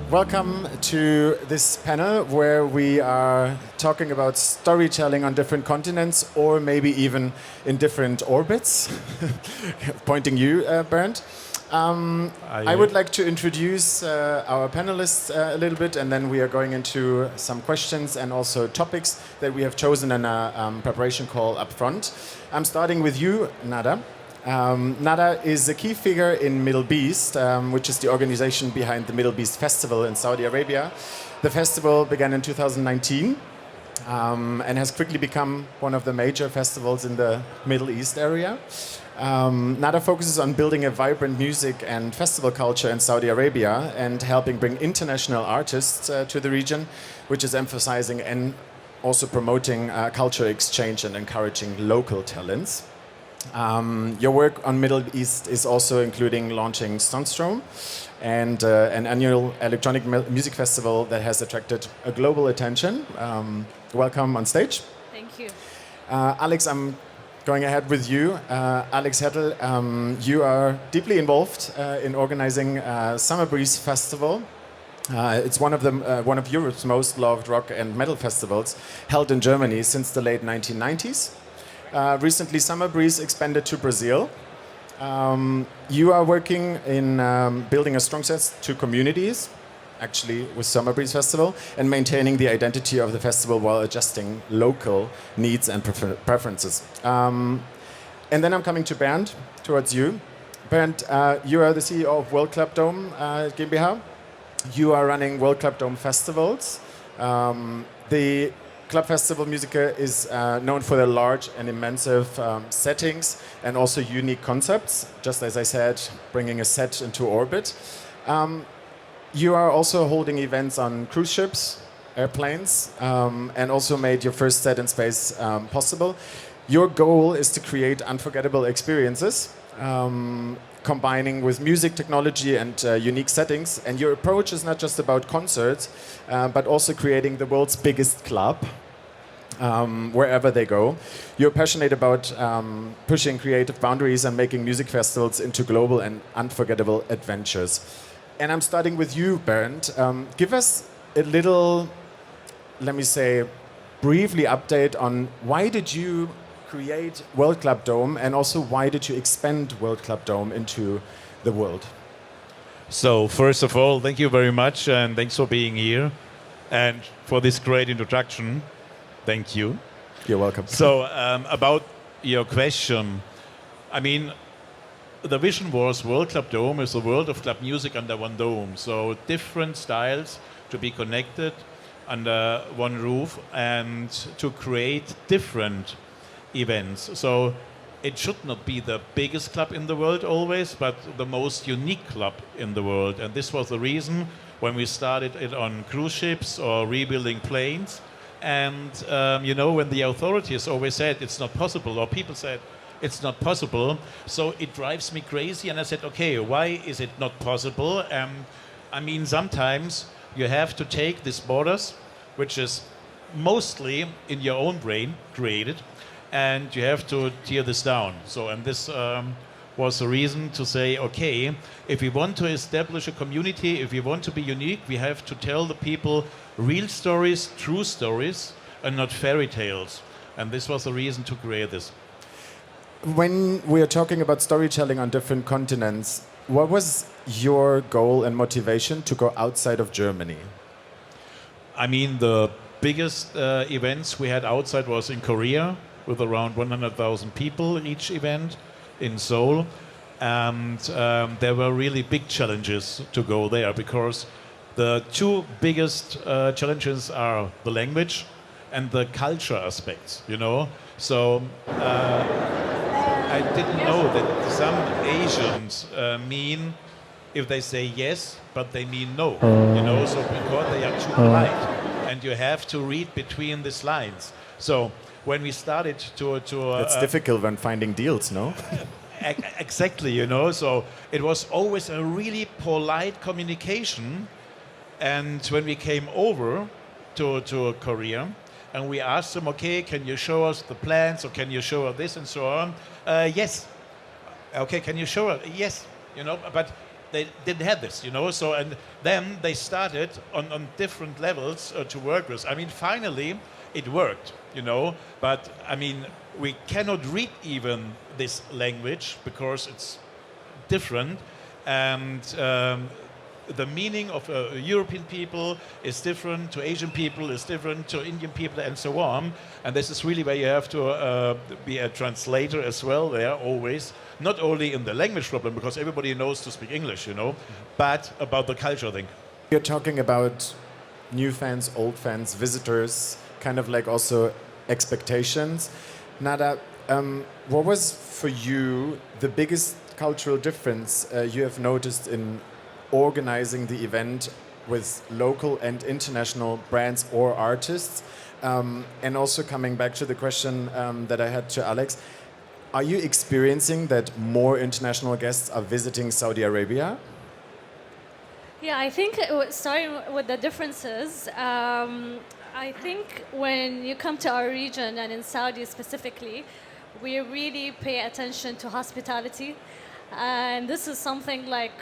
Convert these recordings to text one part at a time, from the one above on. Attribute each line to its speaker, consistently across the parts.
Speaker 1: Welcome to this panel where we are talking about storytelling on different continents or maybe even in different orbits. Pointing you, Bernd. I would like to introduce our panelists a little bit, and then we are going into some questions and also topics that we have chosen in a preparation call up front. I'm starting with you, Nada. Nada is a key figure in Middlebeasts, which is the organization behind the Middlebeasts Festival in Saudi Arabia. The festival began in 2019 and has quickly become one of the major festivals in the Middle East area. Nada focuses on building a vibrant music and festival culture in Saudi Arabia and helping bring international artists to the region, which is emphasizing and also promoting cultural exchange and encouraging local talents. Your work on Middle East is also including launching Sunstrom and an annual electronic music festival that has attracted a global attention. Welcome on stage.
Speaker 2: Thank you.
Speaker 1: Alex, I'm going ahead with you. Alex Hettel, you are deeply involved in organizing Summerbreeze Festival. It's one of Europe's most loved rock and metal festivals held in Germany since the late 1990s. Recently, Summerbreeze expanded to Brazil. You are working in building a strong sense to communities, actually with Summerbreeze Festival, and maintaining the identity of the festival while adjusting local needs and preferences. And then I'm coming to Bernd, towards you. Bernd, you are the CEO of World Club Dome GmbH. You are running World Club Dome festivals. The Club Festival Musica is known for their large and immense settings and also unique concepts, just as I said, bringing a set into orbit. You are also holding events on cruise ships, airplanes, and also made your first set in space possible. Your goal is to create unforgettable experiences, combining with music, technology, and unique settings. And your approach is not just about concerts, but also creating the world's biggest club, wherever they go. You're passionate about pushing creative boundaries and making music festivals into global and unforgettable adventures. And I'm starting with you, Bernd. Give us a little, let me say, briefly update on why did you create World Club Dome, and also why did you expand World Club Dome into the world?
Speaker 3: So first of all, thank you very much, and thanks for being here and for this great introduction. Thank you.
Speaker 1: You're welcome.
Speaker 3: So about your question, I mean, the vision was World Club Dome is a world of club music under one dome. So different styles to be connected under one roof and to create different events. So it should not be the biggest club in the world always, but the most unique club in the world. And this was the reason when we started it on cruise ships or rebuilding planes. And you know, when the authorities always said it's not possible, or people said it's not possible, so it drives me crazy. And I said, okay, why is it not possible? I mean, sometimes you have to take these borders, which is mostly in your own brain created, and you have to tear this down. So, and this was the reason to say, okay, if we want to establish a community, if we want to be unique, we have to tell the people real stories, true stories, and not fairy tales. And this was the reason to create this.
Speaker 1: When we are talking about storytelling on different continents, what was your goal and motivation to go outside of Germany?
Speaker 3: I mean, the biggest events we had outside was in Korea, with around 100,000 people each event in Seoul. And there were really big challenges to go there, because the two biggest challenges are the language and the culture aspects, you know. So I didn't know that some Asians mean if they say yes, but they mean no, you know, so because they are too polite. And you have to read between these lines. So when we started to
Speaker 1: It's difficult when finding deals, no?
Speaker 3: Exactly, you know. So it was always a really polite communication. And when we came over to Korea, and we asked them, okay, can you show us the plans, or can you show us this and so on? Yes. Okay, can you show us? Yes. You know, but they didn't have this, you know. So and then they started on different levels to work with. I mean, finally, it worked, you know. But I mean, we cannot read even this language because it's different, and the meaning of European people is different to Asian people, is different to Indian people, and so on. And this is really where you have to be a translator as well there, always. Not only in the language problem, because everybody knows to speak English, you know, but about the culture thing.
Speaker 1: You're talking about new fans, old fans, visitors, kind of like also expectations. Nada, what was for you the biggest cultural difference you have noticed in organizing the event with local and international brands or artists? And also coming back to the question that I had to Alex, are you experiencing that more international guests are visiting Saudi Arabia?
Speaker 2: Yeah, I think starting with the differences, I think when you come to our region and in Saudi specifically, we really pay attention to hospitality. And this is something like,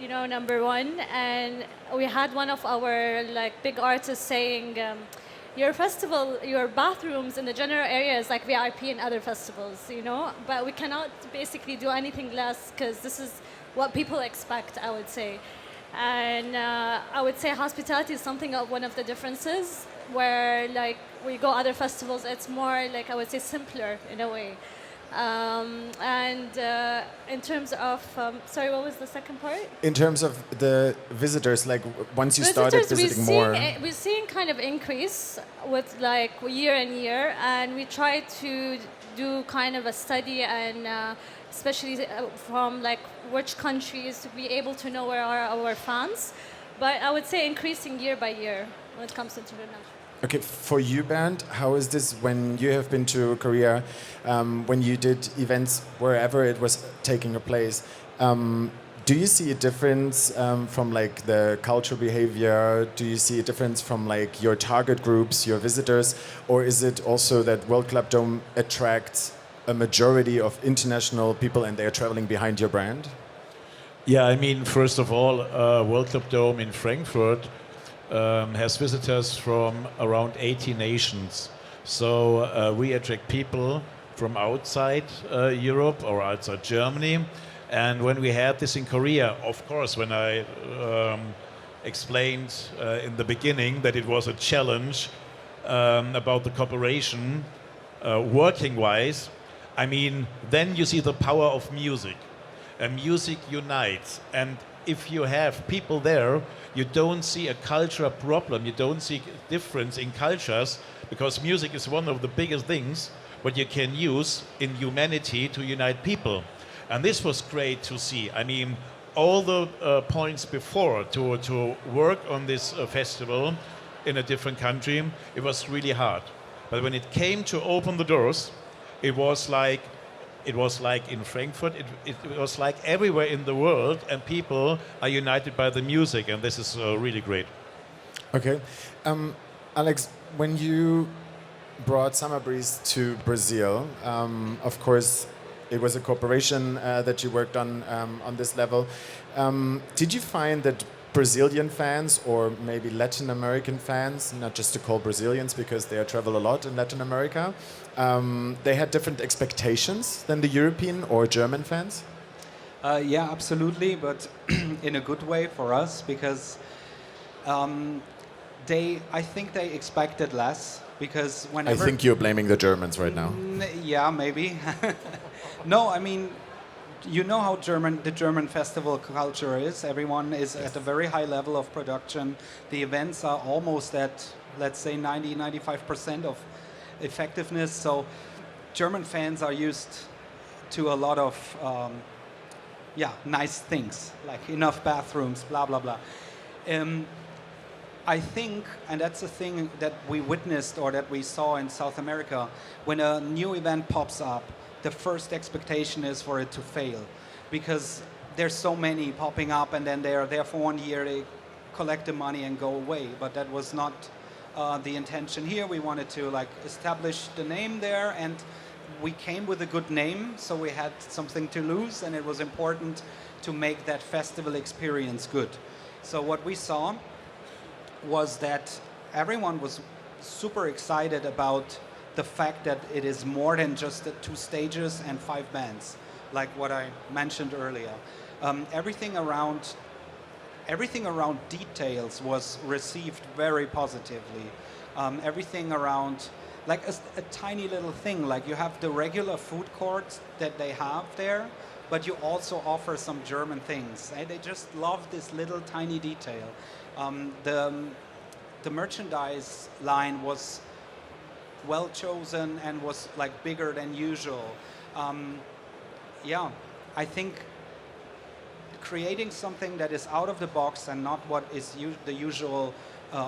Speaker 2: you know, number one. And we had one of our like big artists saying, your festival, your bathrooms in the general area is like VIP in other festivals, you know, but we cannot basically do anything less because this is what people expect, I would say. And I would say hospitality is something of one of the differences where like we go other festivals, it's more like I would say simpler in a way. And in terms of, sorry, what was the second part?
Speaker 1: In terms of the visitors, like once you started visiting more,
Speaker 2: we're seeing kind of increase with like year and year, and we try to do kind of a study and especially from like which countries to be able to know where are our fans. But I would say increasing year by year when it comes to international.
Speaker 1: okay, for you, Bernd, how is this when you have been to Korea, when you did events wherever it was taking place? Do you see a difference from like the cultural behavior? Do you see a difference from like your target groups, your visitors, or is it also that World Club Dome attracts a majority of international people and they're traveling behind your brand?
Speaker 3: Yeah, I mean, first of all, World Club Dome in Frankfurt has visitors from around 80 nations. So we attract people from outside Europe or outside Germany. And when we had this in Korea, of course, when I explained in the beginning that it was a challenge about the cooperation working-wise, I mean, then you see the power of music. And music unites. And if you have people there, you don't see a cultural problem, you don't see difference in cultures, because music is one of the biggest things what you can use in humanity to unite people. And this was great to see. I mean, all the points before to work on this festival in a different country, it was really hard. But when it came to open the doors, it was like in Frankfurt, it was like everywhere in the world, and people are united by the music, and this is really great.
Speaker 1: Okay. Alex, when you brought Summerbreeze to Brazil, of course, it was a cooperation that you worked on this level. Did you find that Brazilian fans, or maybe Latin American fans, not just to call Brazilians because they travel a lot in Latin America, they had different expectations than the European or German fans?
Speaker 4: Yeah, absolutely, but in a good way for us, because I think they expected less, because whenever...
Speaker 1: I think you're blaming the Germans right now.
Speaker 4: Yeah, maybe. No, I mean, you know how the German festival culture is. Everyone is at a very high level of production. The events are almost at, let's say, 95% of effectiveness. So German fans are used to a lot of nice things, like enough bathrooms, blah, blah, blah. I think, and that's the thing that we witnessed or that we saw in South America, when a new event pops up, the first expectation is for it to fail, because there's so many popping up, and then they are there for 1 year, they collect the money and go away. But that was not the intention here. We wanted to like establish the name there, and we came with a good name, so we had something to lose, and it was important to make that festival experience good. So what we saw was that everyone was super excited about the fact that it is more than just the 2 stages and 5 bands, like what I mentioned earlier. Everything around details was received very positively. Everything around, like a tiny little thing, like you have the regular food courts that they have there, but you also offer some German things. And they just love this little tiny detail. The merchandise line was well chosen and was like bigger than usual. Yeah, I think creating something that is out of the box and not what is the usual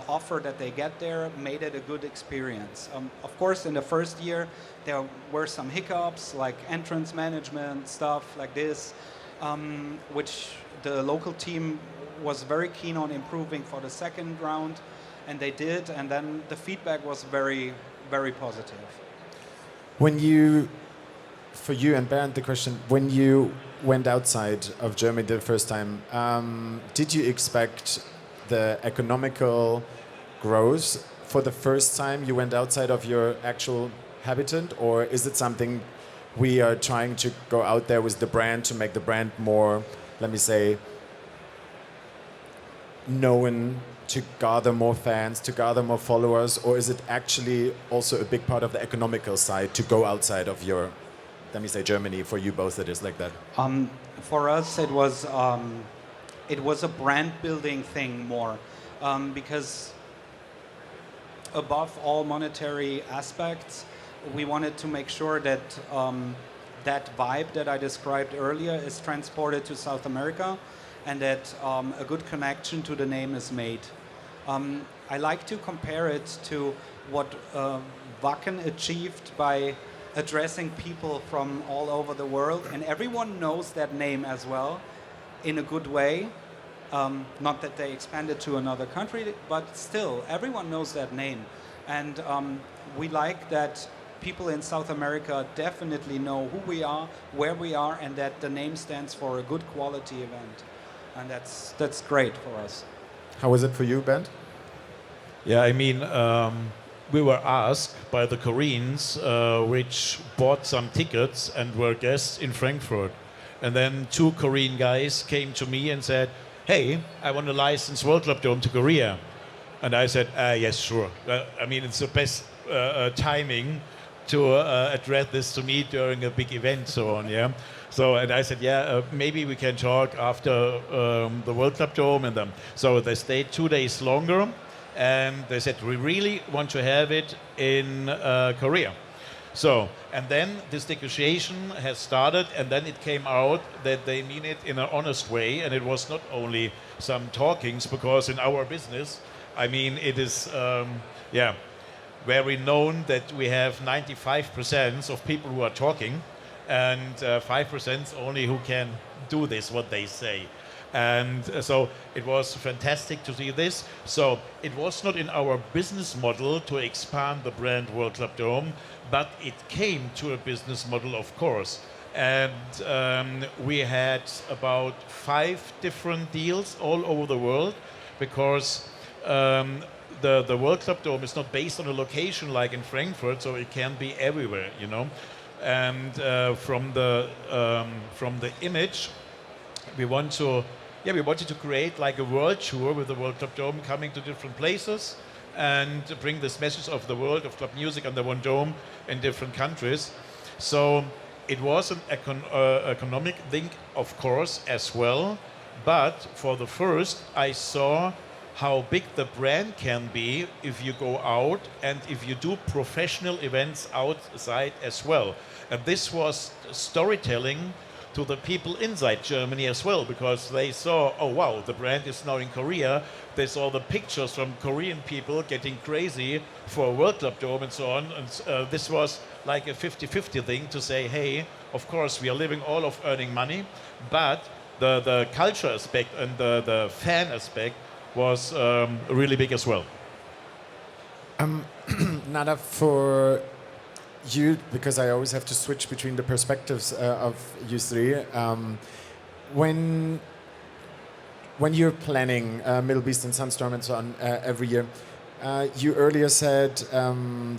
Speaker 4: offer that they get there made it a good experience. Of course, in the first year, there were some hiccups, like entrance management, stuff like this, which the local team was very keen on improving for the second round, and they did, and then the feedback was very, very positive.
Speaker 1: For you and Bernd, the question, when you went outside of Germany the first time, did you expect the economical growth for the first time you went outside of your actual habitat, or is it something we are trying to go out there with the brand to make the brand more, let me say, known, to gather more fans, to gather more followers, or is it actually also a big part of the economical side to go outside of your, let me say, Germany? For you both, it is like that.
Speaker 4: For us, it was a brand building thing more, because above all monetary aspects, we wanted to make sure that that vibe that I described earlier is transported to South America, and that a good connection to the name is made. I like to compare it to what Wacken achieved by addressing people from all over the world, and everyone knows that name as well, in a good way. Not that they expanded to another country, but still, everyone knows that name. And we like that people in South America definitely know who we are, where we are, and that the name stands for a good quality event. And that's great for us.
Speaker 1: How was it for you, Bernd?
Speaker 3: Yeah, I mean, we were asked by the Koreans, which bought some tickets and were guests in Frankfurt. And then 2 Korean guys came to me and said, hey, I want to license World Club Dome to Korea. And I said, yes, sure. I mean, it's the best timing to address this to me during a big event, so on, yeah. So, and I said, yeah, maybe we can talk after the World Club Dome. And so they stayed 2 days longer, and they said, we really want to have it in Korea. So, and then this negotiation has started, and then it came out that they mean it in an honest way, and it was not only some talkings, because in our business, I mean, it is, very known that we have 95% of people who are talking, and 5% only who can do this, what they say. And so it was fantastic to see this. So it was not in our business model to expand the brand World Club Dome, but it came to a business model, of course. And we had about 5 different deals all over the world, because the World Club Dome is not based on a location like in Frankfurt, so it can be everywhere, you know. And from the image, we wanted to create like a world tour with the World Club Dome, coming to different places and bring this message of the world of club music under one dome in different countries. So it was an economic thing, of course, as well. But for the first, I saw how big the brand can be if you go out and if you do professional events outside as well. And this was storytelling to the people inside Germany as well, because they saw, oh wow, the brand is now in Korea. They saw the pictures from Korean people getting crazy for a World Club Dome and so on. And this was like a 50-50 thing to say, hey, of course we are living all of earning money, but the culture aspect and the fan aspect was really big as well.
Speaker 1: Nada, for you, because I always have to switch between the perspectives of you three. When you're planning Middlebeast and Sunstorm and so on every year, you earlier said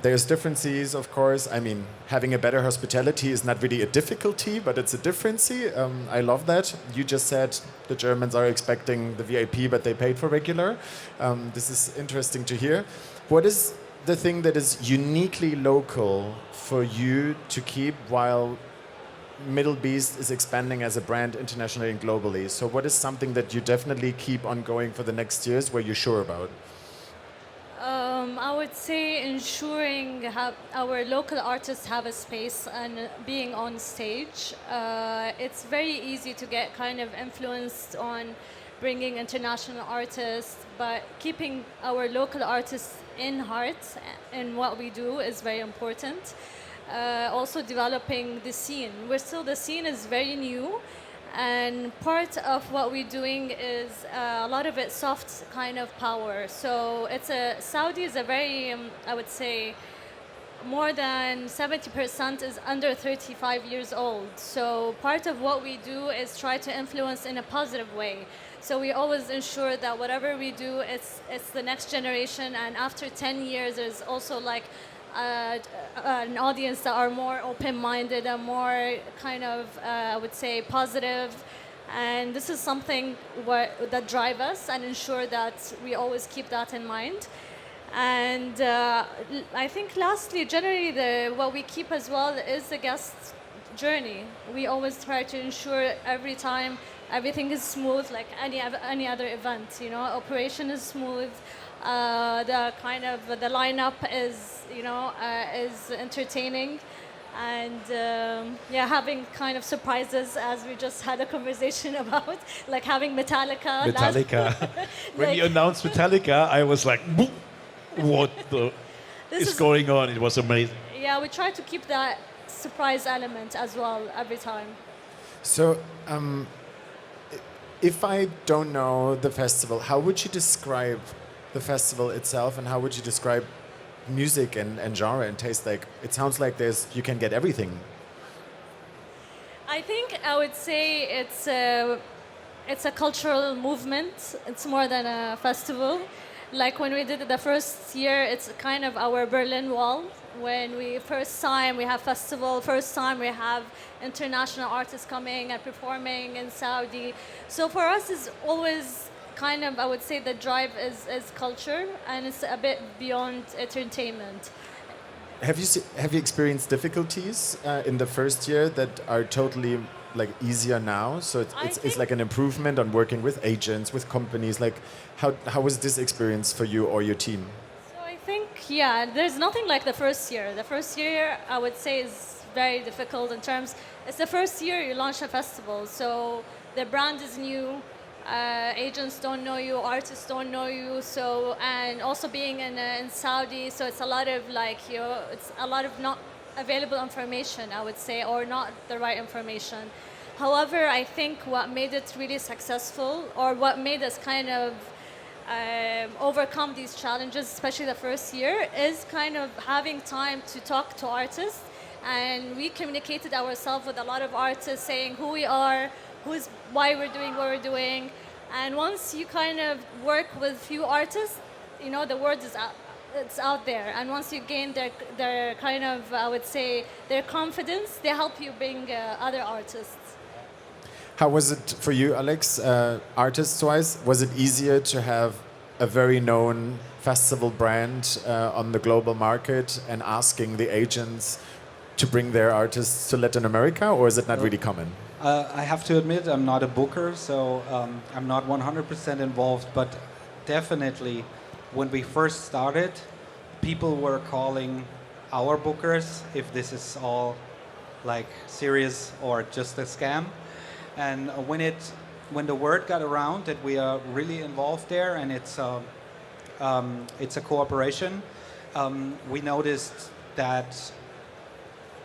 Speaker 1: there's differences, of course. I mean, having a better hospitality is not really a difficulty, but it's a difference. I love that. You just said the Germans are expecting the VIP, but they paid for regular. This is interesting to hear. What is the thing that is uniquely local for you to keep while Middlebeast is expanding as a brand internationally and globally? So what is something that you definitely keep on going for the next years where you're sure about?
Speaker 2: I would say ensuring our local artists have a space and being on stage. It's very easy to get kind of influenced on bringing international artists, but keeping our local artists in heart in what we do is very important. Also developing the scene. The scene is very new, and part of what we're doing is a lot of it soft kind of power. So Saudi is a very, I would say, more than 70% is under 35 years old. So part of what we do is try to influence in a positive way. So we always ensure that whatever we do, it's the next generation, and after 10 years, there's also like an audience that are more open-minded and more kind of, I would say, positive. And this is something that drives us and ensure that we always keep that in mind. And I think lastly, generally, what we keep as well is the guest journey. We always try to ensure every time everything is smooth, like any other event. You know, operation is smooth. The lineup is is entertaining, and having kind of surprises, as we just had a conversation about, like having Metallica.
Speaker 3: When you announced Metallica, I was like, what is going on? It was amazing.
Speaker 2: Yeah, we try to keep that surprise element as well every time.
Speaker 1: So, if I don't know the festival, how would you describe the festival itself, and how would you describe music and genre and taste? Like, it sounds like you can get everything.
Speaker 2: I think I would say it's a cultural movement. It's more than a festival. Like when we did it the first year, it's kind of our Berlin Wall. When first time we have festival, first time we have international artists coming and performing in Saudi. So for us, it's always kind of, I would say, the drive is culture, and it's a bit beyond entertainment.
Speaker 1: Have you experienced difficulties in the first year that are totally like easier now? So it's like an improvement on working with agents, with companies. Like, how was this experience for you or your team?
Speaker 2: So I think, there's nothing like the first year. The first year, I would say, is very difficult in terms. It's the first year you launch a festival, so the brand is new. Agents don't know you, artists don't know you, so, and also being in Saudi, so it's a lot of it's a lot of not available information, I would say, or not the right information. However, I think what made it really successful, or what made us kind of overcome these challenges, especially the first year, is kind of having time to talk to artists, and we communicated ourselves with a lot of artists, saying who we are, why we're doing what we're doing. And once you kind of work with few artists, the word is out, it's out there. And once you gain their kind of, I would say, their confidence, they help you bring other artists.
Speaker 1: How was it for you, Alex, artists-wise? Was it easier to have a very known festival brand on the global market and asking the agents to bring their artists to Latin America, or is it not really common?
Speaker 4: I have to admit, I'm not a booker, so I'm not 100% involved, but definitely when we first started, people were calling our bookers if this is all like serious or just a scam. And when the word got around that we are really involved there, and it's a cooperation, we noticed that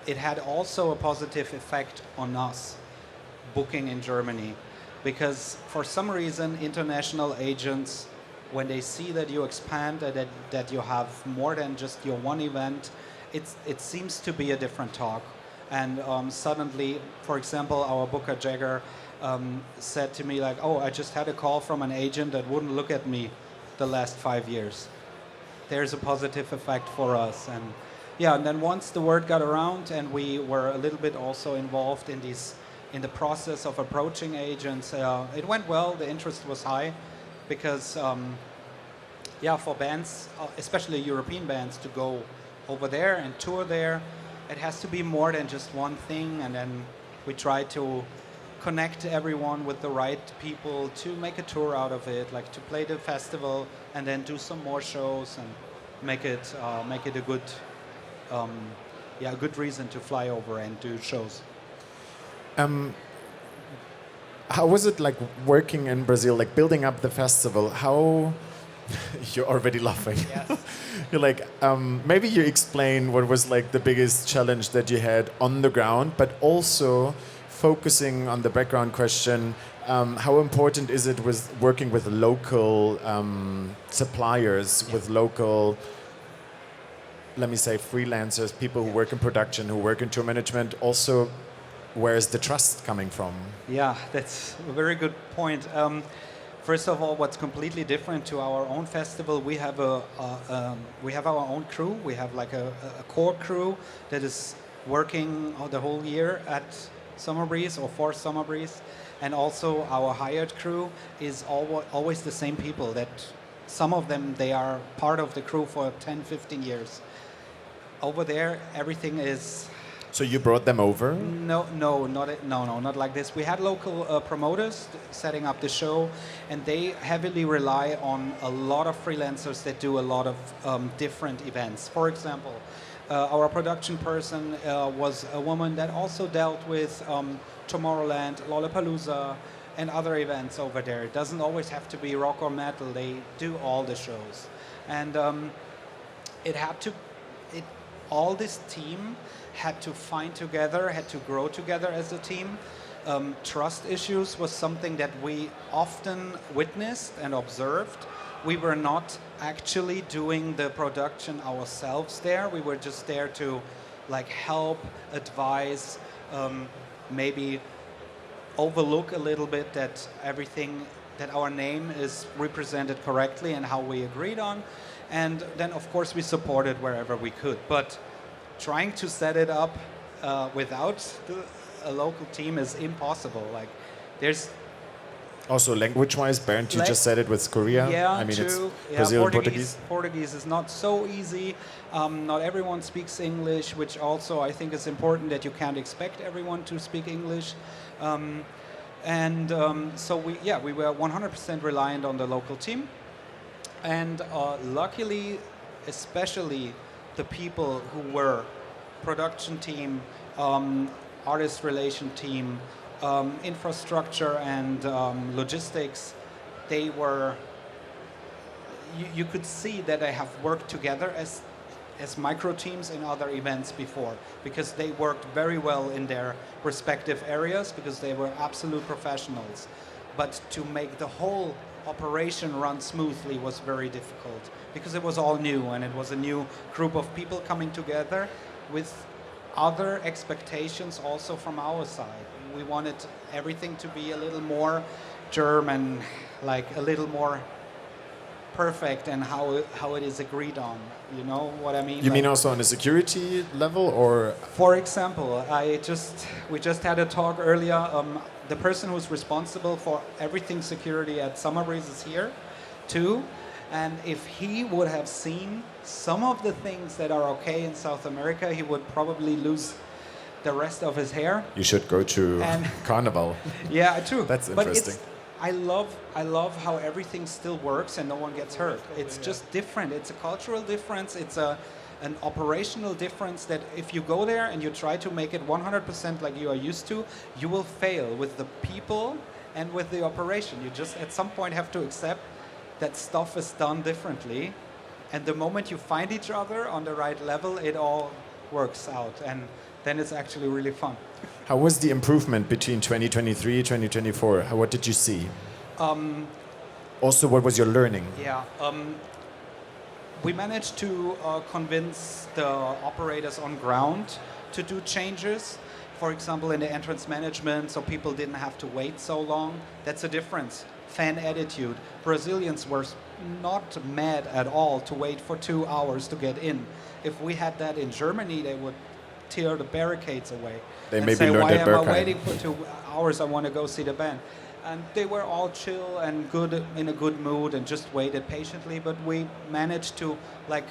Speaker 4: it had also a positive effect on us booking in Germany, because for some reason international agents, when they see that you expand, that you have more than just your one event, it seems to be a different talk. And suddenly, for example, our booker Jagger said to me like, oh, I just had a call from an agent that wouldn't look at me the last 5 years. There's a positive effect for us. And yeah, and then once the word got around and we were a little bit also involved in the process of approaching agents, it went well. The interest was high because, for bands, especially European bands, to go over there and tour there, it has to be more than just one thing. And then we try to connect everyone with the right people to make a tour out of it, like to play the festival and then do some more shows and make it a good reason to fly over and do shows.
Speaker 1: How was it like working in Brazil, like building up the festival? How you're already laughing.
Speaker 4: Yes.
Speaker 1: You're like, maybe you explain what was like the biggest challenge that you had on the ground, but also focusing on the background question, how important is it with working with local suppliers, with local, let me say, freelancers, people who work in production, who work in tour management? Also, where is the trust coming from?
Speaker 4: Yeah, that's a very good point. First of all, what's completely different to our own festival, we have our own crew. We have like a core crew that is working the whole year at Summerbreeze or for Summerbreeze, and also our hired crew is always the same people. That some of them, they are part of the crew for 10, 15 years. Over there, everything is.
Speaker 1: So you brought them over?
Speaker 4: No, not like this. We had local promoters setting up the show, and they heavily rely on a lot of freelancers that do a lot of different events. For example, our production person was a woman that also dealt with Tomorrowland, Lollapalooza, and other events over there. It doesn't always have to be rock or metal. They do all the shows, and all this team had to find together, had to grow together as a team. Trust issues was something that we often witnessed and observed. We were not actually doing the production ourselves there. We were just there to like help, advise, maybe overlook a little bit that everything, that our name is represented correctly and how we agreed on. And then of course we supported wherever we could. But trying to set it up without a local team is impossible. Like, there's
Speaker 1: also language-wise, Bernd, you just said it with Korea.
Speaker 4: Yeah,
Speaker 1: I mean,
Speaker 4: true.
Speaker 1: It's Brazil and Portuguese.
Speaker 4: Portuguese is not so easy. Not everyone speaks English, which also I think is important, that you can't expect everyone to speak English. So we were 100% reliant on the local team, and luckily, especially the people who were production team, artist relation team, infrastructure and logistics, they were, you could see that they have worked together as micro teams in other events before, because they worked very well in their respective areas, because they were absolute professionals. But to make the whole operation run smoothly was very difficult, because it was all new, and it was a new group of people coming together with other expectations also from our side. We wanted everything to be a little more German, like a little more perfect, and how it is agreed on. You know what I mean?
Speaker 1: You mean also on a security level, or?
Speaker 4: For example, we just had a talk earlier. The person who's responsible for everything security at Summerbreeze is here, too. And if he would have seen some of the things that are okay in South America, he would probably lose the rest of his hair.
Speaker 1: You should go to Carnival.
Speaker 4: Yeah, true.
Speaker 1: That's interesting.
Speaker 4: I love how everything still works and no one gets hurt. It's just different. It's a cultural difference. It's a an operational difference that if you go there and you try to make it 100% like you are used to, you will fail with the people and with the operation. You just at some point have to accept that stuff is done differently. And the moment you find each other on the right level, it all works out. And then it's actually really fun.
Speaker 1: How was the improvement between 2023 and 2024? What did you see? Also, what was your learning?
Speaker 4: Yeah. We managed to convince the operators on ground to do changes. For example, in the entrance management, so people didn't have to wait so long. That's a difference. Fan attitude. Brazilians were not mad at all to wait for 2 hours to get in. If we had that in Germany, they would tear the barricades away.
Speaker 1: They
Speaker 4: and
Speaker 1: maybe
Speaker 4: say,
Speaker 1: learned
Speaker 4: why
Speaker 1: at
Speaker 4: am I
Speaker 1: Berkheim.
Speaker 4: waiting for 2 hours? I want to go see the band. And they were all chill and good, in a good mood, and just waited patiently. But we managed to like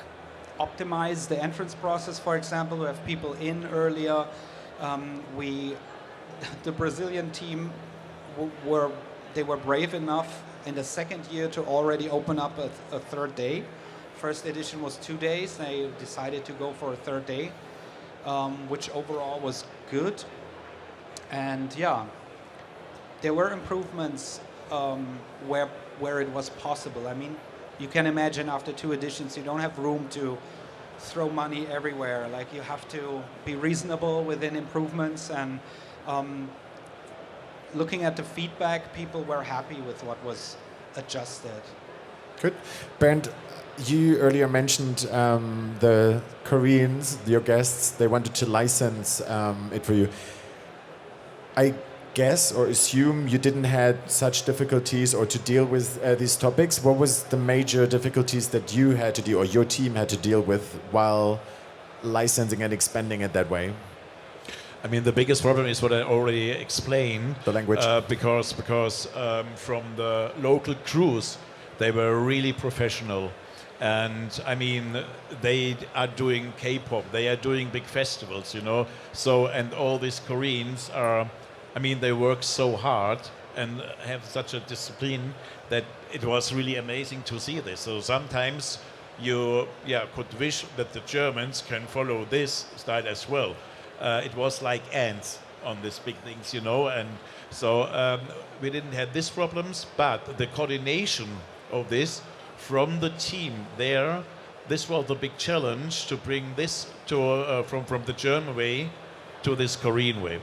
Speaker 4: optimize the entrance process. For example, we have people in earlier. The Brazilian team were brave enough in the second year to already open up a third day. First edition was 2 days. They decided to go for a third day, which overall was good. And yeah, there were improvements where it was possible. I mean, you can imagine after 2 editions, you don't have room to throw money everywhere. Like, you have to be reasonable within improvements. And looking at the feedback, people were happy with what was adjusted.
Speaker 1: Good. Bernd, you earlier mentioned the Koreans, your guests, they wanted to license it for you. I guess or assume you didn't had such difficulties or to deal with these topics. What was the major difficulties that you had to deal or your team had to deal with while licensing and expanding it that way?
Speaker 3: I mean, the biggest problem is what I already explained.
Speaker 1: The language.
Speaker 3: Because from the local crews, they were really professional. And I mean, they are doing K-pop, they are doing big festivals, you know. So, and all these Koreans are, I mean, they work so hard and have such a discipline that it was really amazing to see this. So sometimes you could wish that the Germans can follow this style as well. It was like ants on these big things, you know, and so we didn't have these problems, but the coordination of this from the team there, this was the big challenge to bring this to from the German way to this Korean way.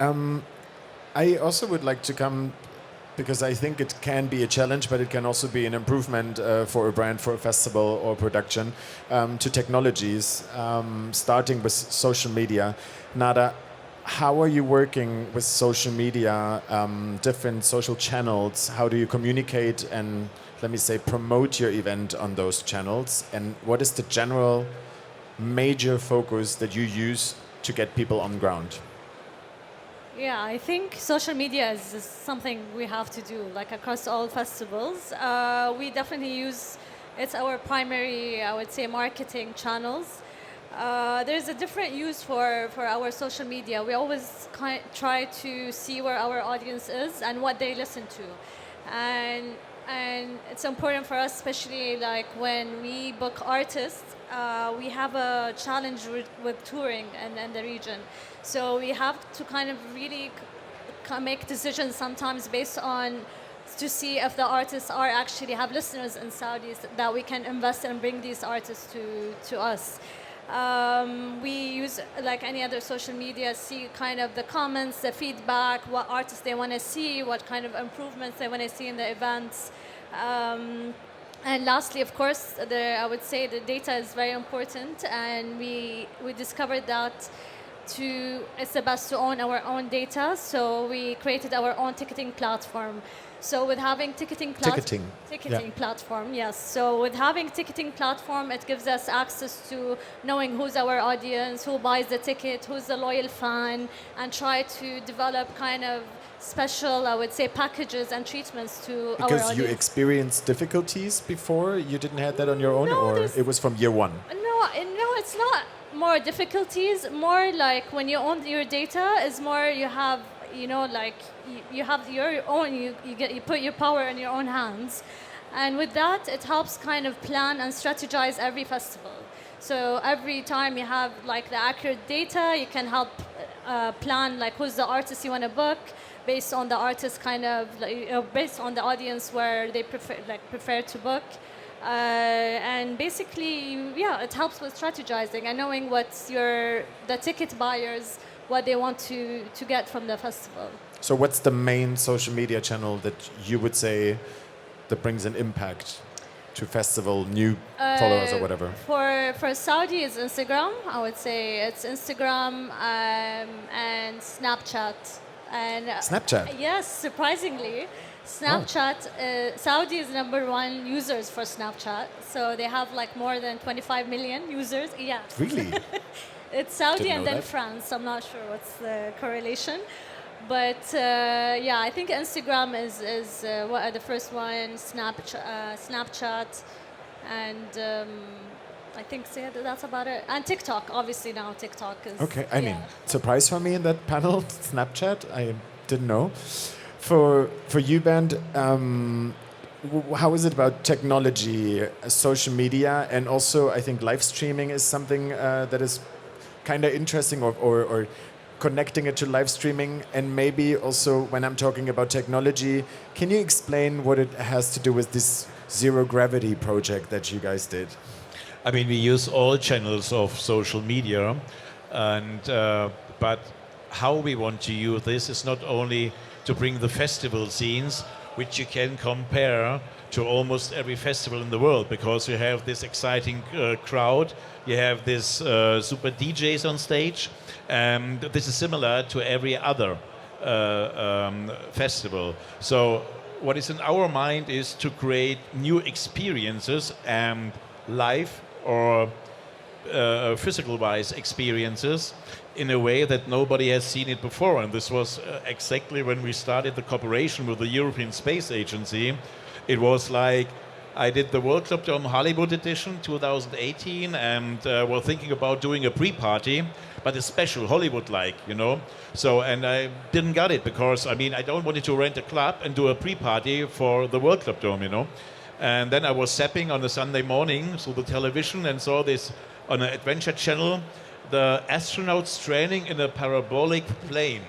Speaker 1: I also would like to come, because I think it can be a challenge, but it can also be an improvement for a brand, for a festival or production, to technologies, starting with social media. Nada, how are you working with social media, different social channels? How do you communicate and, let me say, promote your event on those channels? And what is the general major focus that you use to get people on ground?
Speaker 2: Yeah, I think social media is something we have to do, like across all festivals. We definitely use, it's our primary, I would say, marketing channels. There's a different use for our social media. We always try to see where our audience is and what they listen to. And it's important for us, especially like when we book artists, we have a challenge with touring and the region. So we have to kind of really make decisions sometimes based on to see if the artists are actually have listeners in Saudi that we can invest and bring these artists to us. We use, like any other social media, see kind of the comments, the feedback, what artists they want to see, what kind of improvements they want to see in the events. And lastly, of course, I would say the data is very important, and we discovered that it's the best to own our own data, so we created our own ticketing platform. So with having ticketing platform, yes. So with having ticketing platform, it gives us access to knowing who's our audience, who buys the ticket, who's the loyal fan, and try to develop kind of special, I would say, packages and treatments to our audience.
Speaker 1: Because you experienced difficulties before? You didn't have that on your own,
Speaker 2: No,
Speaker 1: or it was from year one?
Speaker 2: No, it's not more difficulties. More like when you own your data, is more you have, you know, like you have your own. You put your power in your own hands, And with that, it helps kind of plan and strategize every festival. So every time you have like the accurate data, you can help plan like who's the artist you want to book based on the artist kind of based on the audience where they prefer to book. And basically, yeah, it helps with strategizing and knowing what's the ticket buyers, what they want to get from the festival.
Speaker 1: So what's the main social media channel that you would say that brings an impact to festival new followers or whatever?
Speaker 2: For Saudi, it's Instagram. I would say it's Instagram and Snapchat. And
Speaker 1: Snapchat?
Speaker 2: Yes, surprisingly. Snapchat, Saudi is #1 users for Snapchat. So they have like more than 25 million users. Yeah.
Speaker 1: Really?
Speaker 2: It's Saudi
Speaker 1: Didn't
Speaker 2: and
Speaker 1: know
Speaker 2: then
Speaker 1: that.
Speaker 2: France. I'm not sure what's the correlation. But yeah, I think Instagram is what are the first one, Snapchat, and I think that's about it. And TikTok, obviously now TikTok is...
Speaker 1: Okay, I mean,
Speaker 2: yeah.
Speaker 1: surprise for me in that panel, Snapchat, I didn't know. For you, Bernd, how is it about technology, social media, and also I think live streaming is something that is kind of interesting, or connecting it to live streaming, and maybe also when I'm talking about technology, can you explain what it has to do with this zero gravity project that you guys did?
Speaker 3: I mean, we use all channels of social media, and but how we want to use this is not only to bring the festival scenes, which you can compare to almost every festival in the world, because you have this exciting crowd, you have this super DJs on stage, and this is similar to every other festival. So what is in our mind is to create new experiences and live or physical-wise experiences in a way that nobody has seen it before. And this was exactly when we started the cooperation with the European Space Agency. It was like I did the World Club Dome Hollywood edition 2018, and we're thinking about doing a pre-party, but a special Hollywood-like, you know. So, and I didn't get it because, I mean, I don't want to rent a club and do a pre-party for the World Club Dome, you know. And then I was zapping on a Sunday morning through the television and saw this on an adventure channel, the astronauts training in a parabolic plane.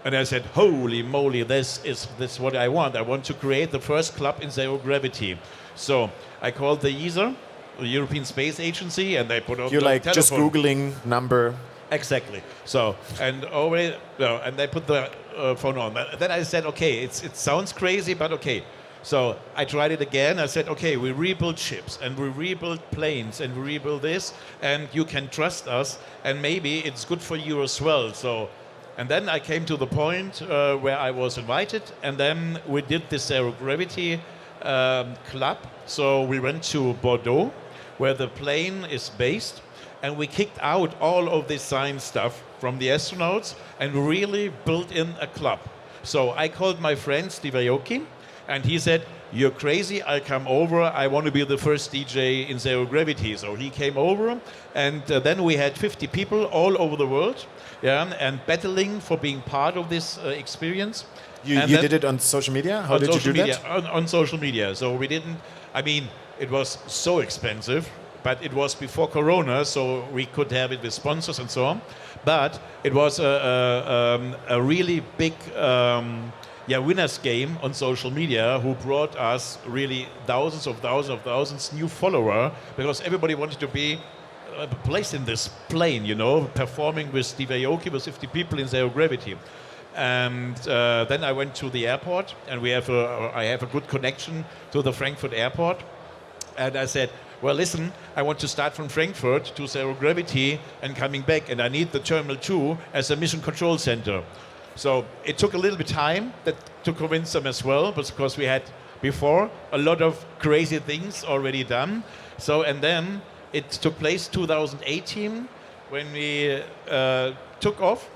Speaker 3: And I said, holy moly, this is what I want. I want to create the first club in zero gravity. So I called the ESA, the European Space Agency, and they put on
Speaker 1: You're
Speaker 3: the
Speaker 1: like
Speaker 3: telephone.
Speaker 1: just Googling number.
Speaker 3: Exactly. So, and already, no, and they put the phone on. Then I said, okay, it sounds crazy, but okay. So I tried it again. I said, okay, we rebuild ships and we rebuild planes and we rebuild this, and you can trust us, and maybe it's good for you as well. So, and then I came to the point where I was invited, and then we did this zero gravity club. So we went to Bordeaux, where the plane is based, and we kicked out all of this science stuff from the astronauts and really built in a club. So I called my friend Steve Aoki, and he said, you're crazy, I'll come over, I want to be the first DJ in zero gravity. So he came over, and then we had 50 people all over the world, yeah, and battling for being part of this experience.
Speaker 1: You did it on social media? How did you do that?
Speaker 3: On social media. So we didn't, I mean, it was so expensive, but it was before Corona, so we could have it with sponsors and so on. But it was a really big winners game on social media, who brought us really thousands new followers, because everybody wanted to be placed in this plane, you know, performing with Steve Aoki with 50 people in zero gravity. And then I went to the airport, and I have a good connection to the Frankfurt airport. And I said, well, listen, I want to start from Frankfurt to zero gravity and coming back, and I need the Terminal 2 as a mission control center. So it took a little bit time to convince them as well, because we had before a lot of crazy things already done. So, and then it took place 2018 when we took off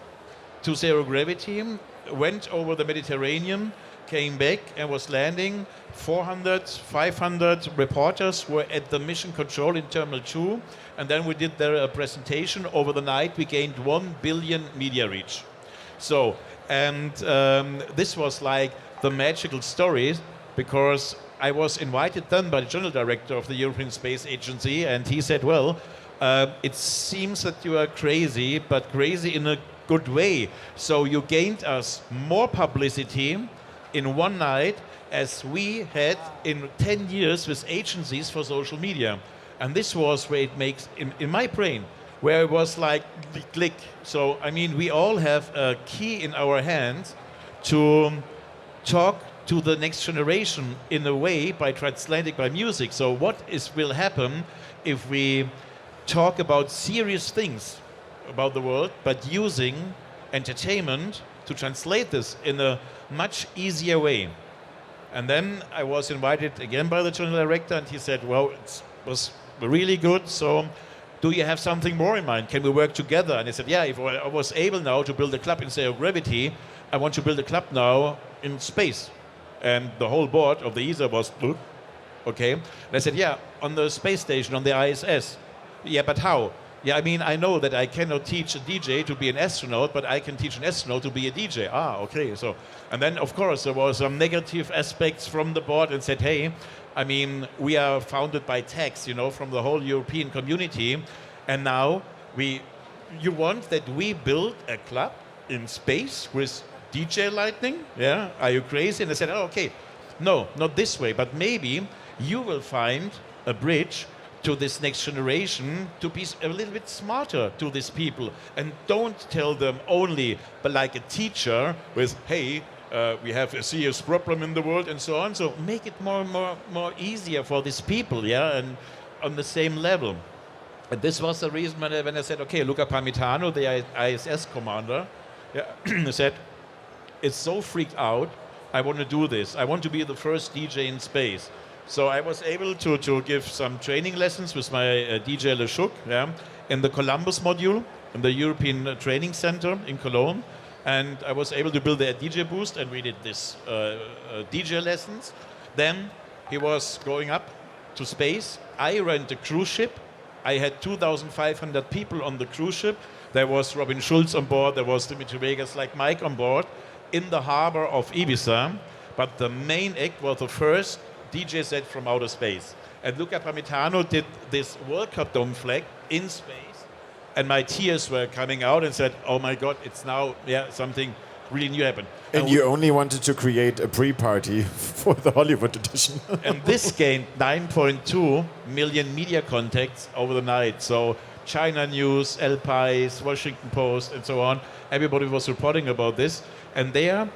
Speaker 3: to zero gravity, went over the Mediterranean, came back and was landing. 400, 500 reporters were at the mission control in Terminal 2, and then we did their presentation. Over the night we gained 1 billion media reach. So, and this was like the magical story, because I was invited then by the general director of the European Space Agency, and he said, well, it seems that you are crazy, but crazy in a good way. So you gained us more publicity in one night as we had in 10 years with agencies for social media. And this was where it makes, in my brain, where it was like the click. So, I mean, we all have a key in our hands to talk to the next generation in a way by translating by music. So what will happen if we talk about serious things about the world, but using entertainment to translate this in a much easier way? And then I was invited again by the general director, and he said, well, it was really good, so do you have something more in mind? Can we work together? And I said, yeah, if I was able now to build a club in zero gravity, I want to build a club now in space. And the whole board of the ESA was, okay. And I said, yeah, on the space station, on the ISS. Yeah, but how? Yeah, I mean, I know that I cannot teach a DJ to be an astronaut, but I can teach an astronaut to be a DJ. Ah, okay. So, and then, of course, there was some negative aspects from the board and said, hey, I mean, we are founded by tax, from the whole European community. And now you want that we build a club in space with DJ lightning? Yeah, are you crazy? And I said, oh, okay, no, not this way, but maybe you will find a bridge to this next generation to be a little bit smarter to these people, and don't tell them only, but like a teacher with, hey, we have a serious problem in the world and so on. So make it more easier for these people, yeah, and on the same level. And this was the reason when I said, okay, Luca Parmitano, the ISS commander, yeah, said, it's so freaked out, I want to do this. I want to be the first DJ in space. So I was able to give some training lessons with my DJ Leshuk, yeah, in the Columbus module, in the European Training Center in Cologne. And I was able to build a DJ boost, and we did this DJ lessons. Then he was going up to space. I ran the cruise ship. I had 2,500 people on the cruise ship. There was Robin Schulz on board. There was Dimitri Vegas like Mike on board in the harbor of Ibiza. But the main act was the first DJ set from outer space. And Luca Parmitano did this World Cup dome flag in space. And my tears were coming out and said, oh my God, it's now something really new happened.
Speaker 1: And you only wanted to create a pre-party for the Hollywood edition.
Speaker 3: And this gained 9.2 million media contacts over the night. So China News, El Pais, Washington Post, and so on. Everybody was reporting about this. And there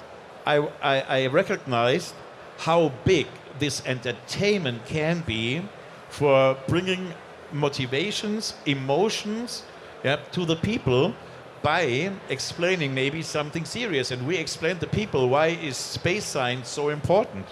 Speaker 3: I recognized how big this entertainment can be for bringing motivations, emotions to the people by explaining maybe something serious. And we explained to people why is space science so important.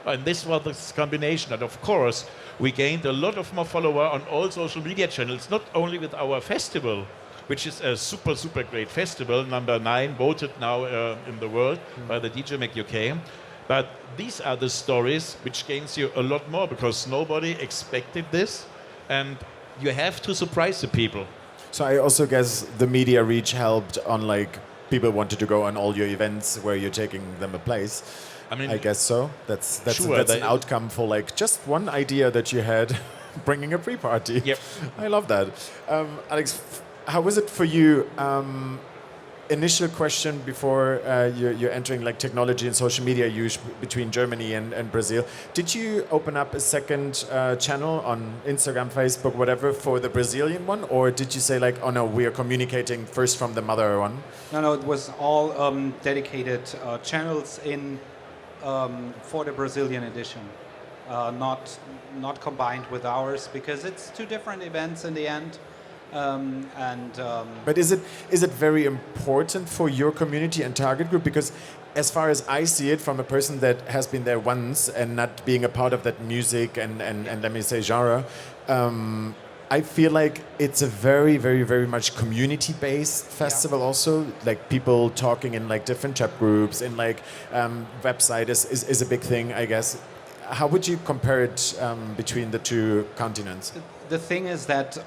Speaker 3: And this was this combination. And of course, we gained a lot of more followers on all social media channels, not only with our festival, which is a super, super great festival, number 9, voted now in the world by the DJ Mag UK. But these are the stories which gains you a lot more, because nobody expected this, and you have to surprise the people.
Speaker 1: So I also guess the media reach helped on, like, people wanted to go on all your events where you're taking them a place. I mean, I guess so. That's
Speaker 3: sure,
Speaker 1: an outcome for, like, just one idea that you had, bringing a pre-party.
Speaker 3: Yep.
Speaker 1: I love that. Alex, how was it for you? Initial question before you're entering like technology and social media use between Germany and Brazil. Did you open up a second channel on Instagram, Facebook, whatever, for the Brazilian one? Or did you say like, oh no, we are communicating first from the mother one?
Speaker 4: No, it was all dedicated channels in for the Brazilian edition. Not combined with ours, because it's two different events in the end.
Speaker 1: But is it very important for your community and target group? Because as far as I see it, from a person that has been there once and not being a part of that music and let me say genre, I feel like it's a very, very, very much community-based festival. Also, like people talking in like different chat groups, in like website is a big thing, I guess. How would you compare it between the two continents?
Speaker 4: The thing is that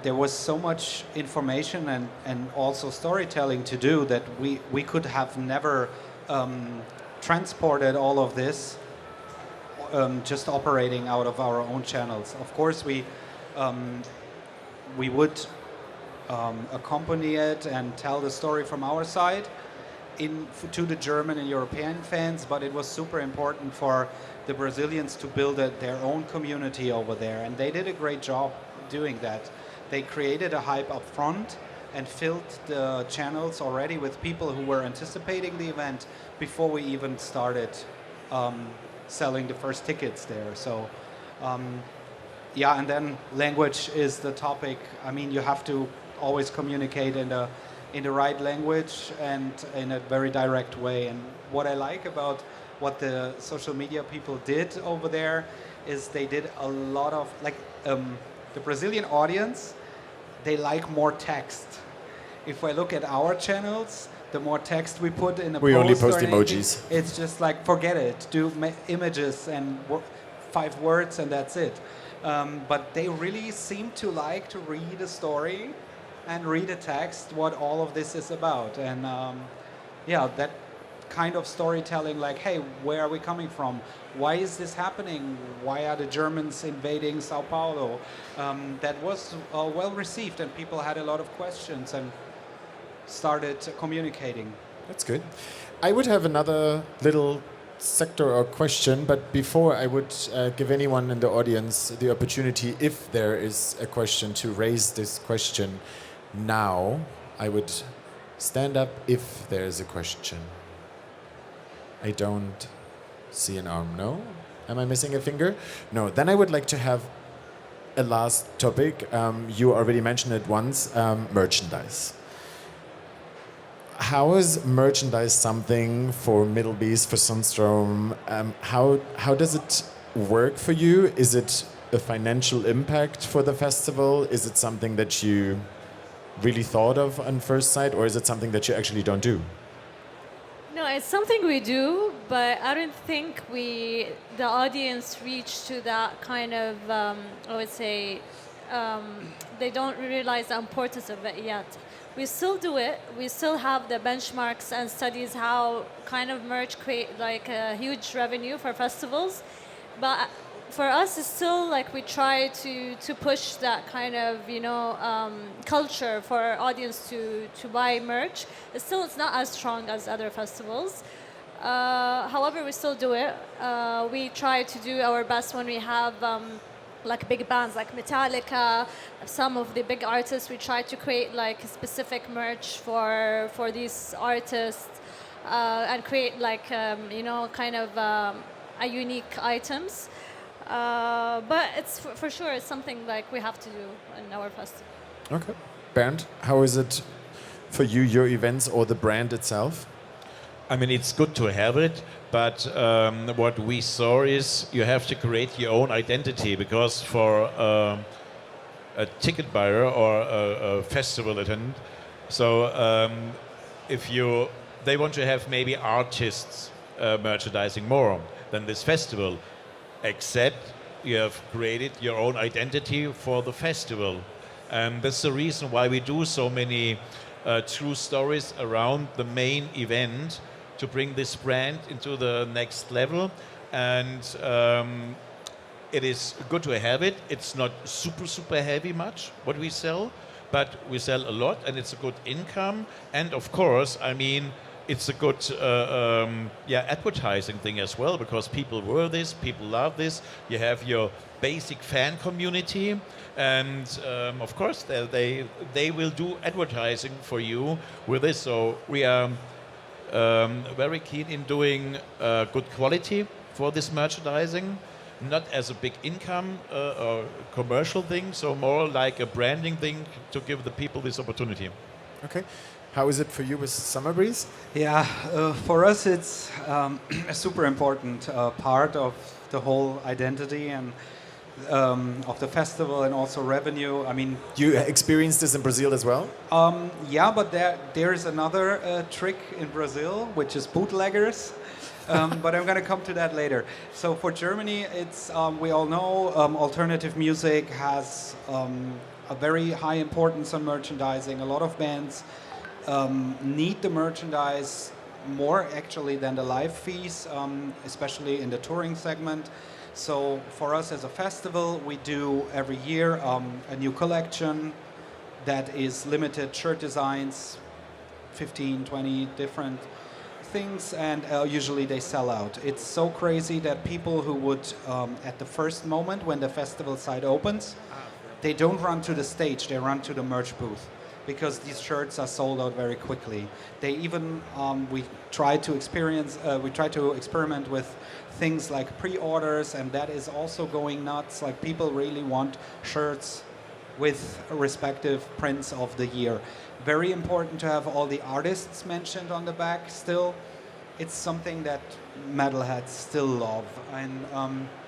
Speaker 4: there was so much information and also storytelling to do that we could have never transported all of this just operating out of our own channels. Of course, we would accompany it and tell the story from our side to the German and European fans, but it was super important for the Brazilians to build their own community over there, and they did a great job doing that. They created a hype up front and filled the channels already with people who were anticipating the event before we even started selling the first tickets there. So yeah, and then language is the topic. I mean, you have to always communicate in the right language and in a very direct way. And what I like about what the social media people did over there is they did a lot of, like, the Brazilian audience, they like more text. If I look at our channels, the more text we put in a
Speaker 1: we
Speaker 4: post
Speaker 1: only post
Speaker 4: or anything,
Speaker 1: emojis.
Speaker 4: it's just like, forget it. Do images and 5 words and that's it. But they really seem to like to read a story and read a text, what all of this is about. And yeah, that kind of storytelling, like, hey, where are we coming from? Why is this happening? Why are the Germans invading Sao Paulo? That was well received, and people had a lot of questions and started communicating.
Speaker 1: That's good. I would have another little sector or question, but before I would give anyone in the audience the opportunity, if there is a question, to raise this question now. I would stand up if there is a question. I don't see an arm. No? Am I missing a finger? No. Then I would like to have a last topic. You already mentioned it once, merchandise. How is merchandise something for Middlebeasts, for Sundstrom? How does it work for you? Is it a financial impact for the festival? Is it something that you really thought of on first sight, or is it something that you actually don't do?
Speaker 2: No, it's something we do, but I don't think the audience reached to that kind of, I would say, they don't realize the importance of it yet. We still do it. We still have the benchmarks and studies how kind of merch create like a huge revenue for festivals. But for us, it's still like we try to push that kind of, culture for our audience to buy merch. It's not as strong as other festivals. However, we still do it. We try to do our best when we have like big bands like Metallica, some of the big artists. We try to create like specific merch for these artists and create like kind of a unique items. But it's for sure it's something like we have to do in our festival.
Speaker 1: Okay. Bernd, how is it for you, your events or the brand itself?
Speaker 3: I mean, it's good to have it, but what we saw is you have to create your own identity, because for a ticket buyer or a festival attendant, so if they want to have maybe artists merchandising more than this festival, except you have created your own identity for the festival. And that's the reason why we do so many true stories around the main event, to bring this brand into the next level. And it is good to have it. It's not super heavy much what we sell, but we sell a lot, and it's a good income. And of course, I mean, it's a good advertising thing as well, because people wear this, people love this. You have your basic fan community, and of course they will do advertising for you with this. So we are very keen in doing good quality for this merchandising, not as a big income or commercial thing, so more like a branding thing to give the people this opportunity.
Speaker 1: Okay. How is it for you with Summerbreeze?
Speaker 4: Yeah, for us it's a super important part of the whole identity and of the festival, and also revenue. I mean,
Speaker 1: You experienced this in Brazil as well?
Speaker 4: yeah, but there is another trick in Brazil, which is bootleggers. But I'm going to come to that later. So for Germany, it's we all know alternative music has a very high importance on merchandising. A lot of bands need the merchandise more actually than the live fees, especially in the touring segment. So for us as a festival, we do every year a new collection that is limited shirt designs, 15, 20 different things, and usually they sell out. It's so crazy that people who would, at the first moment when the festival site opens, they don't run to the stage, they run to the merch booth because these shirts are sold out very quickly. They even, we try to experiment with things like pre-orders, and that is also going nuts. Like, people really want shirts with respective prints of the year. Very important to have all the artists mentioned on the back still. It's something that metalheads still love. And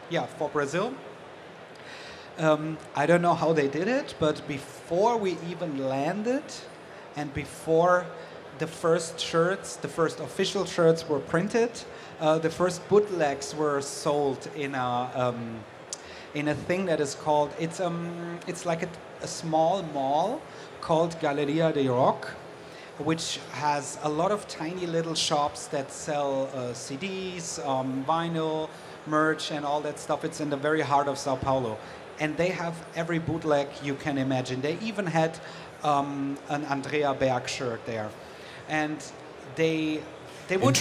Speaker 4: yeah, for Brazil, I don't know how they did it, but before we even landed and before the first shirts, the first official shirts were printed, the first bootlegs were sold in a thing that is called, it's like a small mall called Galeria de Rock, which has a lot of tiny little shops that sell CDs, vinyl, merch, and all that stuff. It's in the very heart of Sao Paulo. And they have every bootleg you can imagine. They even had an Andrea Berg shirt there. And they would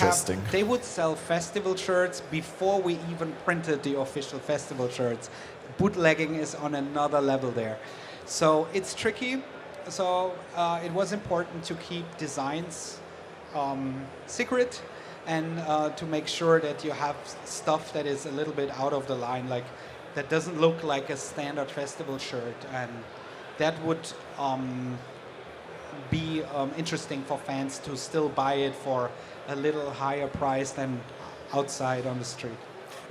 Speaker 4: sell festival shirts before we even printed the official festival shirts. Bootlegging is on another level there. So it's tricky. So it was important to keep designs secret and to make sure that you have stuff that is a little bit out of the line, like that doesn't look like a standard festival shirt, and that would be interesting for fans to still buy it for a little higher price than outside on the street.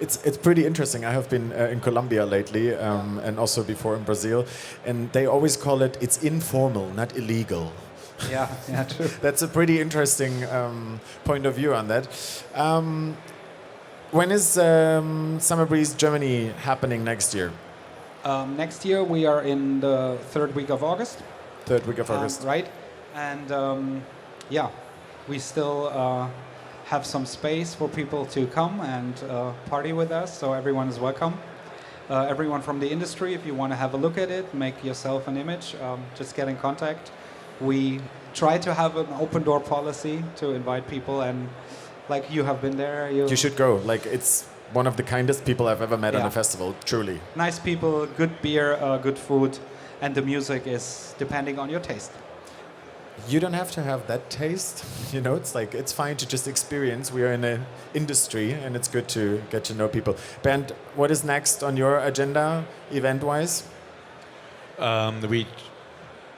Speaker 1: It's pretty interesting. I have been in Colombia lately, and also before in Brazil, and they always call it's informal, not illegal.
Speaker 4: Yeah, true.
Speaker 1: That's a pretty interesting point of view on that. When is Summerbreeze Germany happening next year?
Speaker 4: Next year we are in the third week of August.
Speaker 1: Third week of August.
Speaker 4: Right. And yeah, we still have some space for people to come and party with us, so everyone is welcome. Everyone from the industry, if you want to have a look at it, make yourself an image, just get in contact. We try to have an open door policy to invite people, and like you have been there. You
Speaker 1: should go. Like, it's one of the kindest people I've ever met on a festival, truly.
Speaker 4: Nice people, good beer, good food, and the music is depending on your taste.
Speaker 1: You don't have to have that taste, you know. It's fine to just experience. We are in an industry, and it's good to get to know people. Bernd, what is next on your agenda, event-wise?
Speaker 3: We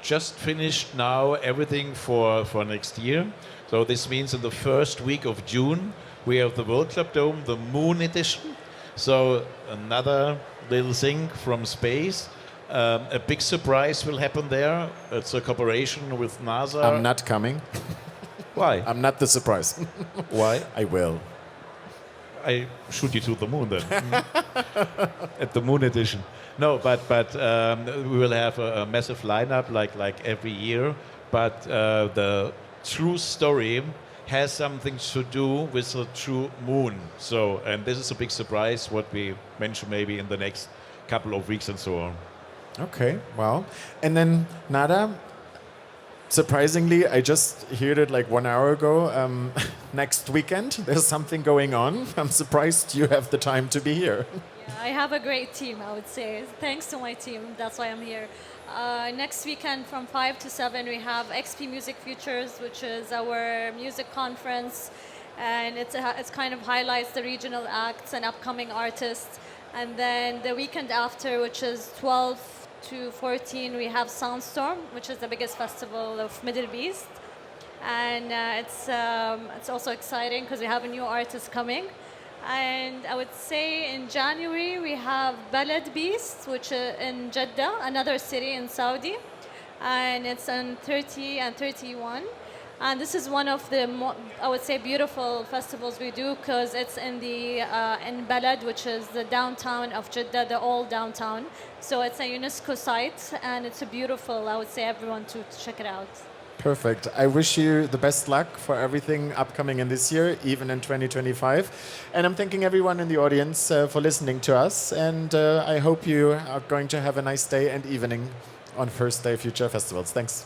Speaker 3: just finished now everything for next year. So this means in the first week of June, we have the World Club Dome, the Moon Edition. So another little thing from space. A big surprise will happen there. It's a cooperation with NASA.
Speaker 1: I'm not coming.
Speaker 3: Why?
Speaker 1: I'm not the surprise.
Speaker 3: Why?
Speaker 1: I will.
Speaker 3: I shoot you to the moon then. At the Moon Edition. No, but we will have a massive lineup like every year. But the true story has something to do with the true moon. So, and this is a big surprise, what we mention maybe in the next couple of weeks and so on.
Speaker 1: Okay, wow. And then Nada, surprisingly, I just heard it like 1 hour ago. Next weekend, there's something going on. I'm surprised you have the time to be here.
Speaker 2: Yeah, I have a great team, I would say. Thanks to my team, that's why I'm here. Next weekend from 5 to 7, we have XP Music Futures, which is our music conference. And it's kind of highlights the regional acts and upcoming artists. And then the weekend after, which is 12 to 14, we have Soundstorm, which is the biggest festival of Middlebeasts. And it's also exciting because we have a new artist coming. And I would say in January we have Balad Beast, which is in Jeddah, another city in Saudi. And it's on 30 and 31. And this is one of the, I would say, beautiful festivals we do because it's in Balad, which is the downtown of Jeddah, the old downtown. So it's a UNESCO site, and it's a beautiful, I would say, everyone to check it out.
Speaker 1: Perfect. I wish you the best luck for everything upcoming in this year, even in 2025. And I'm thanking everyone in the audience for listening to us. And I hope you are going to have a nice day and evening on first day Future Festivals. Thanks.